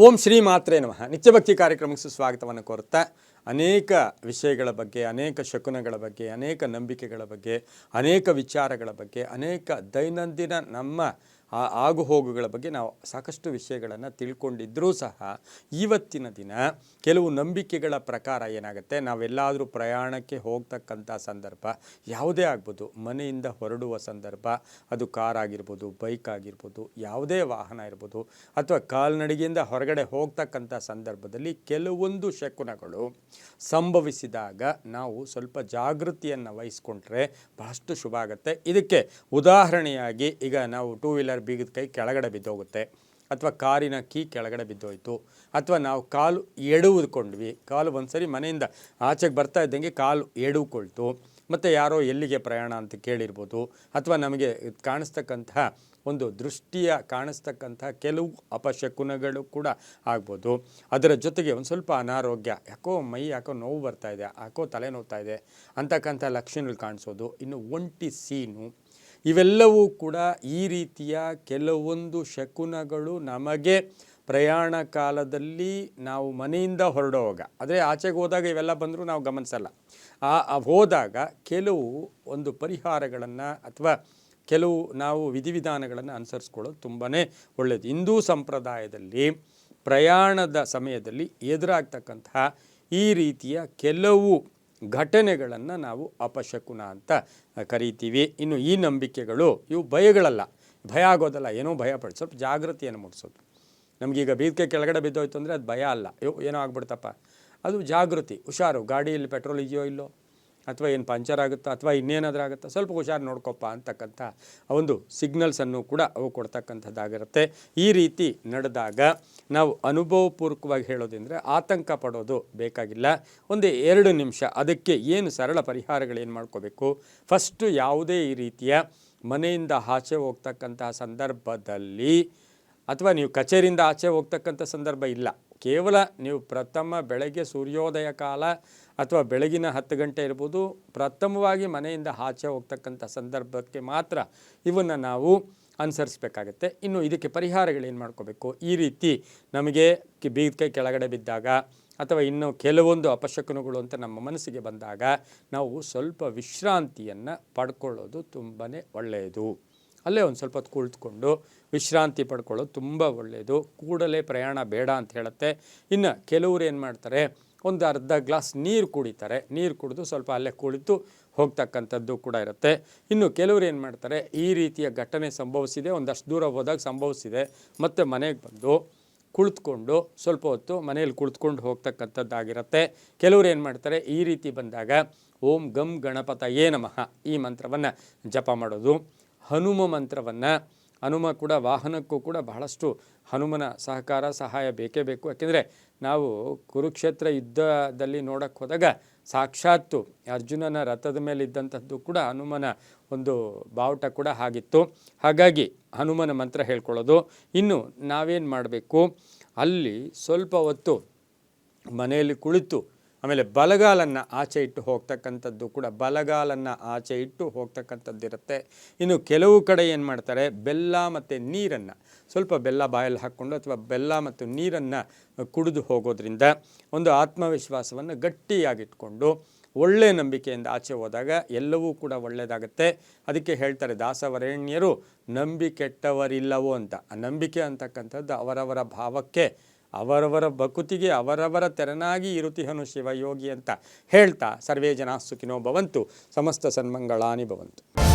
ಓಂ ಶ್ರೀ ಮಾತ್ರೇ ನಮಃ. ನಿತ್ಯಭಕ್ತಿ ಕಾರ್ಯಕ್ರಮಕ್ಕೆ ಸುಸ್ವಾಗತವನ್ನು ಕೋರುತ್ತಾ ಅನೇಕ ವಿಷಯಗಳ ಬಗ್ಗೆ, ಅನೇಕ ಶಕುನಗಳ ಬಗ್ಗೆ, ಅನೇಕ ನಂಬಿಕೆಗಳ ಬಗ್ಗೆ, ಅನೇಕ ವಿಚಾರಗಳ ಬಗ್ಗೆ, ಅನೇಕ ದೈನಂದಿನ ನಮ್ಮ ಆಗುಹೋಗುಗಳ ಬಗ್ಗೆ ನಾವು ಸಾಕಷ್ಟು ವಿಷಯಗಳನ್ನು ತಿಳ್ಕೊಂಡಿದ್ದರೂ ಸಹ ಇವತ್ತಿನ ದಿನ ಕೆಲವು ನಂಬಿಕೆಗಳ ಪ್ರಕಾರ ಏನಾಗುತ್ತೆ, ನಾವೆಲ್ಲಾದರೂ ಪ್ರಯಾಣಕ್ಕೆ ಹೋಗ್ತಕ್ಕಂಥ ಸಂದರ್ಭ ಯಾವುದೇ ಆಗ್ಬೋದು, ಮನೆಯಿಂದ ಹೊರಡುವ ಸಂದರ್ಭ, ಅದು ಕಾರ್ ಆಗಿರ್ಬೋದು, ಬೈಕ್ ಆಗಿರ್ಬೋದು, ಯಾವುದೇ ವಾಹನ ಇರ್ಬೋದು, ಅಥವಾ ಕಾಲ್ನಡಿಗೆಯಿಂದ ಹೊರಗಡೆ ಹೋಗ್ತಕ್ಕಂಥ ಸಂದರ್ಭದಲ್ಲಿ ಕೆಲವೊಂದು ಶಕುನಗಳು ಸಂಭವಿಸಿದಾಗ ನಾವು ಸ್ವಲ್ಪ ಜಾಗೃತಿಯನ್ನು ವಹಿಸ್ಕೊಂಡ್ರೆ ಬಹಳಷ್ಟು ಶುಭ ಆಗುತ್ತೆ. ಇದಕ್ಕೆ ಉದಾಹರಣೆಯಾಗಿ ಈಗ ನಾವು ಟೂ ವೀಲರ್ ಬೀಗದ ಕೈ ಕೆಳಗಡೆ ಬಿದ್ದೋಗುತ್ತೆ, ಅಥವಾ ಕಾರಿನ ಕೀ ಕೆಳಗಡೆ ಬಿದ್ದೋಯ್ತು, ಅಥವಾ ನಾವು ಕಾಲು ಎಡವುದ್ಕೊಂಡ್ವಿ, ಕಾಲು ಒಂದ್ಸರಿ ಮನೆಯಿಂದ ಆಚೆಗೆ ಬರ್ತಾ ಇದ್ದಂಗೆ ಕಾಲು ಎಡವುಕೊಳ್ತು, ಮತ್ತು ಯಾರೋ ಎಲ್ಲಿಗೆ ಪ್ರಯಾಣ ಅಂತ ಕೇಳಿರ್ಬೋದು, ಅಥವಾ ನಮಗೆ ಕಾಣಿಸ್ತಕ್ಕಂತಹ ಒಂದು ದೃಷ್ಟಿಯ ಕಾಣಿಸ್ತಕ್ಕಂಥ ಕೆಲವು ಅಪಶಕುನಗಳು ಕೂಡ ಆಗ್ಬೋದು. ಅದರ ಜೊತೆಗೆ ಒಂದು ಸ್ವಲ್ಪ ಅನಾರೋಗ್ಯ, ಯಾಕೋ ಮೈ ಯಾಕೋ ನೋವು ಬರ್ತಾ ಇದೆ, ಯಾಕೋ ತಲೆ ನೋವ್ತಾ ಇದೆ ಅಂತಕ್ಕಂಥ ಲಕ್ಷಣಗಳು ಕಾಣಿಸೋದು, ಇನ್ನು ಒಂಟಿ ಸೀನು, ಇವೆಲ್ಲವೂ ಕೂಡ ಈ ರೀತಿಯ ಕೆಲವೊಂದು ಶಕುನಗಳು ನಮಗೆ ಪ್ರಯಾಣ ಕಾಲದಲ್ಲಿ ನಾವು ಮನೆಯಿಂದ ಹೊರಡುವಾಗ, ಆದರೆ ಆಚೆಗೆ ಹೋದಾಗ ಇವೆಲ್ಲ ಬಂದರೂ ನಾವು ಗಮನಿಸಲ್ಲ. ಹೋದಾಗ ಕೆಲವು ಒಂದು ಪರಿಹಾರಗಳನ್ನು ಅಥವಾ ಕೆಲವು ನಾವು ವಿಧಿವಿಧಾನಗಳನ್ನು ಅನುಸರಿಸ್ಕೊಳ್ಳೋದು ತುಂಬಾ ಒಳ್ಳೆಯದು. ಹಿಂದೂ ಸಂಪ್ರದಾಯದಲ್ಲಿ ಪ್ರಯಾಣದ ಸಮಯದಲ್ಲಿ ಎದುರಾಗ್ತಕ್ಕಂತಹ ಈ ರೀತಿಯ ಕೆಲವು ಘಟನೆಗಳನ್ನು ನಾವು ಅಪಶಕುನ ಅಂತ ಕರಿತೀವಿ. ಇನ್ನು ಈ ನಂಬಿಕೆಗಳು ಇವು ಭಯಗಳಲ್ಲ, ಭಯ ಆಗೋದಲ್ಲ, ಏನೋ ಭಯ ಪಡಿ, ಸ್ವಲ್ಪ ಜಾಗೃತಿಯನ್ನು ಮೂಡಿಸೋದು. ನಮಗೀಗ ಬೀದಿಗೆ ಕೆಳಗಡೆ ಬಿದ್ದೋಯ್ತು ಅಂದರೆ ಅದು ಭಯ ಅಲ್ಲ, ಏನೋ ಆಗ್ಬಿಡ್ತಪ್ಪ, ಅದು ಜಾಗೃತಿ, ಹುಷಾರು, ಗಾಡಿಯಲ್ಲಿ ಪೆಟ್ರೋಲ್ ಇದೆಯೋ ಇಲ್ಲೋ, ಅಥವಾ ಏನು ಪಂಚರ್ ಆಗುತ್ತಾ, ಅಥವಾ ಇನ್ನೇನಾದರೂ ಆಗುತ್ತಾ, ಸ್ವಲ್ಪ ಹುಷಾರು ನೋಡ್ಕೊಪ್ಪ ಅಂತಕ್ಕಂಥ ಒಂದು ಸಿಗ್ನಲ್ಸನ್ನು ಕೂಡ ಅವು ಕೊಡ್ತಕ್ಕಂಥದ್ದಾಗಿರುತ್ತೆ. ಈ ರೀತಿ ನಡೆದಾಗ ನಾವು ಅನುಭವಪೂರ್ವಕವಾಗಿ ಹೇಳೋದಂದರೆ ಆತಂಕ ಪಡೋದು ಬೇಕಾಗಿಲ್ಲ. ಒಂದು 2 ನಿಮಿಷ ಅದಕ್ಕೆ ಏನು ಸರಳ ಪರಿಹಾರಗಳೇನು ಮಾಡ್ಕೋಬೇಕು. ಫಸ್ಟು ಯಾವುದೇ ಈ ರೀತಿಯ ಮನೆಯಿಂದ ಆಚೆ ಹೋಗ್ತಕ್ಕಂತಹ ಸಂದರ್ಭದಲ್ಲಿ, ಅಥವಾ ನೀವು ಕಚೇರಿಯಿಂದ ಆಚೆ ಹೋಗ್ತಕ್ಕಂಥ ಸಂದರ್ಭ ಇಲ್ಲ, ಕೇವಲ ನೀವು ಪ್ರಥಮ ಬೆಳಗ್ಗೆ ಸೂರ್ಯೋದಯ ಕಾಲ ಅಥವಾ ಬೆಳಗಿನ 10 ಗಂಟೆ ಇರ್ಬೋದು, ಪ್ರಥಮವಾಗಿ ಮನೆಯಿಂದ ಆಚೆ ಹೋಗ್ತಕ್ಕಂಥ ಸಂದರ್ಭಕ್ಕೆ ಮಾತ್ರ ಇವನ್ನು ನಾವು ಅನುಸರಿಸಬೇಕಾಗತ್ತೆ. ಇನ್ನು ಇದಕ್ಕೆ ಪರಿಹಾರಗಳೇನು ಮಾಡ್ಕೋಬೇಕು, ಈ ರೀತಿ ನಮಗೆ ಬೀಗದ ಕೈ ಕೆಳಗಡೆ ಬಿದ್ದಾಗ ಅಥವಾ ಇನ್ನು ಕೆಲವೊಂದು ಅಪಶಕುನಗಳು ಅಂತ ನಮ್ಮ ಮನಸ್ಸಿಗೆ ಬಂದಾಗ ನಾವು ಸ್ವಲ್ಪ ವಿಶ್ರಾಂತಿಯನ್ನು ಪಡ್ಕೊಳ್ಳೋದು ತುಂಬಾ ಒಳ್ಳೆಯದು. ಅಲ್ಲೇ ಒಂದು ಸ್ವಲ್ಪ ಹೊತ್ತು ಕುಳಿತುಕೊಂಡು ವಿಶ್ರಾಂತಿ ಪಡ್ಕೊಳ್ಳೋದು ತುಂಬ ಒಳ್ಳೆಯದು. ಕೂಡಲೇ ಪ್ರಯಾಣ ಬೇಡ ಅಂತ ಹೇಳುತ್ತೆ. ಇನ್ನು ಕೆಲವರು ಏನು ಮಾಡ್ತಾರೆ, ಒಂದು ಅರ್ಧ ಗ್ಲಾಸ್ ನೀರು ಕುಡಿತಾರೆ, ನೀರು ಕುಡಿದು ಸ್ವಲ್ಪ ಅಲ್ಲೇ ಕುಳಿತು ಹೋಗ್ತಕ್ಕಂಥದ್ದು ಕೂಡ ಇರುತ್ತೆ. ಇನ್ನು ಕೆಲವರು ಏನು ಮಾಡ್ತಾರೆ, ಈ ರೀತಿಯ ಘಟನೆ ಸಂಭವಿಸಿದೆ, ಒಂದಷ್ಟು ದೂರ ಹೋದಾಗ ಸಂಭವಿಸಿದೆ, ಮತ್ತು ಮನೆಗೆ ಬಂದು ಕುಳಿತುಕೊಂಡು ಸ್ವಲ್ಪ ಹೊತ್ತು ಮನೆಯಲ್ಲಿ ಕುಳಿತುಕೊಂಡು ಹೋಗ್ತಕ್ಕಂಥದ್ದಾಗಿರುತ್ತೆ. ಕೆಲವರು ಏನು ಮಾಡ್ತಾರೆ, ಈ ರೀತಿ ಬಂದಾಗ ಓಂ ಗಂ ಗಣಪತಯೇ ನಮಃ ಈ ಮಂತ್ರವನ್ನು ಜಪ ಮಾಡೋದು. ಹನುಮ ಮಂತ್ರವನ್ನು, ಹನುಮ ಕೂಡ ವಾಹನಕ್ಕೂ ಕೂಡ ಬಹಳಷ್ಟು ಹನುಮನ ಸಹಾಯ ಬೇಕೇ ಬೇಕು. ಯಾಕೆಂದರೆ ನಾವು ಕುರುಕ್ಷೇತ್ರ ಯುದ್ಧದಲ್ಲಿ ನೋಡೋಕ್ಕೆ ಹೋದಾಗ ಸಾಕ್ಷಾತ್ತು ಅರ್ಜುನನ ರಥದ ಮೇಲೆ ಇದ್ದಂಥದ್ದು ಕೂಡ ಹನುಮನ ಒಂದು ಬಾವುಟ ಕೂಡ ಆಗಿತ್ತು. ಹಾಗಾಗಿ ಹನುಮನ ಮಂತ್ರ ಹೇಳ್ಕೊಳ್ಳೋದು. ಇನ್ನು ನಾವೇನು ಮಾಡಬೇಕು, ಅಲ್ಲಿ ಸ್ವಲ್ಪ ಹೊತ್ತು ಮನೆಯಲ್ಲಿ ಕುಳಿತು ಆಮೇಲೆ ಬಲಗಾಲನ್ನು ಆಚೆ ಇಟ್ಟು ಹೋಗ್ತಕ್ಕಂಥದ್ದು ಕೂಡ, ಬಲಗಾಲನ್ನು ಆಚೆ ಇಟ್ಟು ಹೋಗ್ತಕ್ಕಂಥದ್ದಿರುತ್ತೆ. ಇನ್ನು ಕೆಲವು ಕಡೆ ಏನು ಮಾಡ್ತಾರೆ, ಬೆಲ್ಲ ಮತ್ತು ನೀರನ್ನು, ಸ್ವಲ್ಪ ಬೆಲ್ಲ ಬಾಯಲ್ಲಿ ಹಾಕ್ಕೊಂಡು ಅಥವಾ ಬೆಲ್ಲ ಮತ್ತು ನೀರನ್ನು ಕುಡಿದು ಹೋಗೋದ್ರಿಂದ ಒಂದು ಆತ್ಮವಿಶ್ವಾಸವನ್ನು ಗಟ್ಟಿಯಾಗಿಟ್ಕೊಂಡು ಒಳ್ಳೆಯ ನಂಬಿಕೆಯಿಂದ ಆಚೆ ಹೋದಾಗ ಎಲ್ಲವೂ ಕೂಡ ಒಳ್ಳೆಯದಾಗುತ್ತೆ. ಅದಕ್ಕೆ ಹೇಳ್ತಾರೆ ದಾಸವರೇಣ್ಯರು ನಂಬಿಕೆಟ್ಟವರಿಲ್ಲವೋ ಅಂತ. ಆ ನಂಬಿಕೆ ಅಂತಕ್ಕಂಥದ್ದು ಅವರವರ ಭಾವಕ್ಕೆ, ಅವರವರ ಭಕುತಿಗೆ ಅವರವರ ತೆರನಾಗಿ ಇರುತಿಹನು ಶಿವಯೋಗಿ ಅಂತ ಹೇಳ್ತಾ ಸರ್ವೇ ಜನ ಸುಖಿನೋ ಭವಂತು, ಸಮಸ್ತ ಸನ್ಮಂಗಳಾನಿ ಭವಂತು.